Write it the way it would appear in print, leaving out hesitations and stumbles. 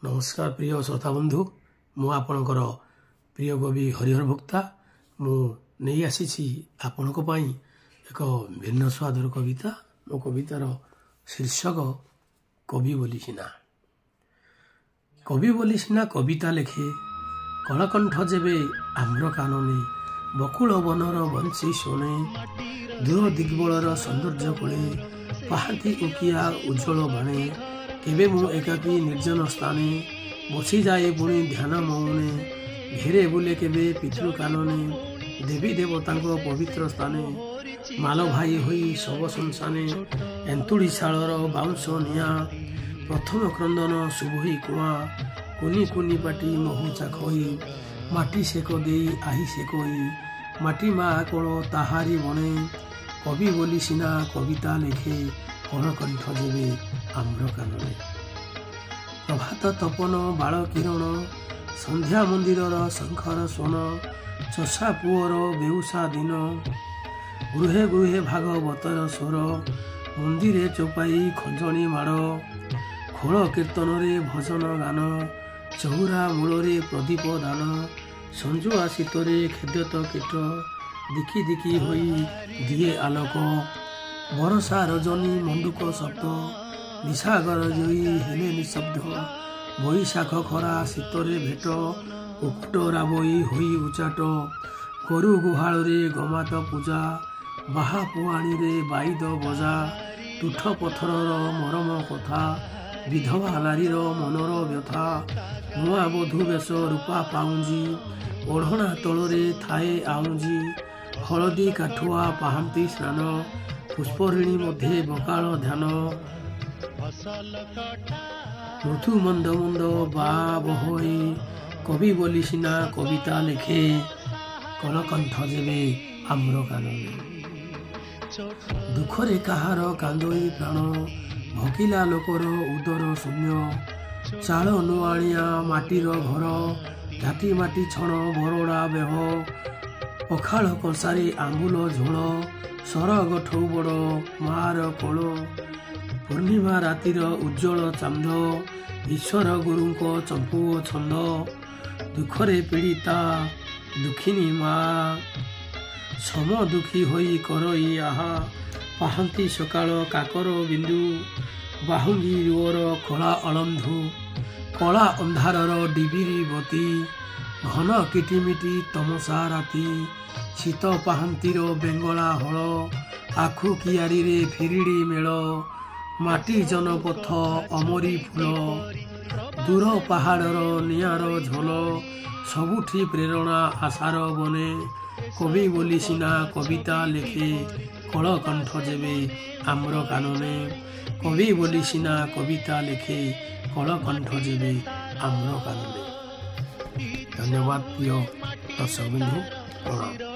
नमस्कार प्रिय श्रोता बंधु मु आपणकर प्रिय कवि हरिहर भक्ता मु नहीं आसी आपण एक भिन्न स्वादर कविता मो कवितार शीर्षक कवि बोली सिना कविता लेखे कलकंठ जेबे आम्र कानने बकुल बनर बंशी शुणे दूर दिग्बलर सौंदर्य कोले पहाती उकिया उज्जवल बाणे केबे मु एकाकी निर्जन स्थाने बसी जाए पुणी ध्यान मौने घेरे बुले केबे पितृ कानने देवी देवता पवित्र स्थाने माल भाई होई सब संसाने एंतुड़ी शालर बाउंश निया प्रथम क्रंदन शुभई कुआ कुनी कुनी पाटी महु चाखई माटी सेक दे आही सेकई माटी मा कोण ताहारी बने कवि बोली सिना कविता लेखे कलकंठ जेबे आम्र कानने प्रभात तपन बाल किरण संध्या मंदिर शंखर स्वन चषा पुअर बेउसा दिन गृहे गृहे भागवतर स्वर मंदिरे चौपाई खंजणी माड़ खोल कीर्तन भजन गान चौरा मूल प्रदीप दान संजुआ शीतरे खेद्यत कीट दिखी दिखी होई दिए आलोक बरसा रजनी मंडुक शब्द निशागर जोई हेले निशब्द बैशाख खरा शीतरे भेट कुकुट राबई होई उचाट गरु गुहाल गमात पूजा बाहा पुआणी रे बाईद बजा तुठ पथरर मरम कथा विधवा नारीर मनर व्यथा नुआ बधू बेश रूपा पाउंजी ओढ़ना तलरे थाए आउंजी हलदी काठुआ पाहांती स्नान पुष्परिणी मध्य बकाल ध्यान मृत्यु मंद मंद बा बहई कवि बोली सिना कविता लेखे कलकंठ जेबे आम्र कानने दुखरे काहार कांदई प्राण भकिला लोकर उदर शून्य चाल नुआणिया माटीर घर घाटी माटी छण बरड़ा बेह पखाल कसारे आंबुल झोल सरग ठौबड़ मार कोल पूर्णिमा रातिर उज्जवल चांद ईश्वर गुरुको चंपू छंद दुखरे पीड़िता दुखिनी माँ सम दुखी होई करई आहा पाहंती सकाळ काकर बिंदु बाहुंगी रुअर कला अलंधु कला अंधारर डिबिरी बती घन किटिमिटी तमसा राति शीत पाहांतीर बेंगला हल आखु कियारी रे फिरिड़ी मेल माटी जनपथ अमरी फूल दूर पहाड़र निआर झोल सबुठी प्रेरणा आशार बने कवि बोली सिना कविता लेखे कलकंठ जेबे आम्र कानने कवि बोली सिना कविता लेखे कलकंठ जेबे आम्र कानने। धन्यवाद प्रिय दर्शक बंधु प्रणाम।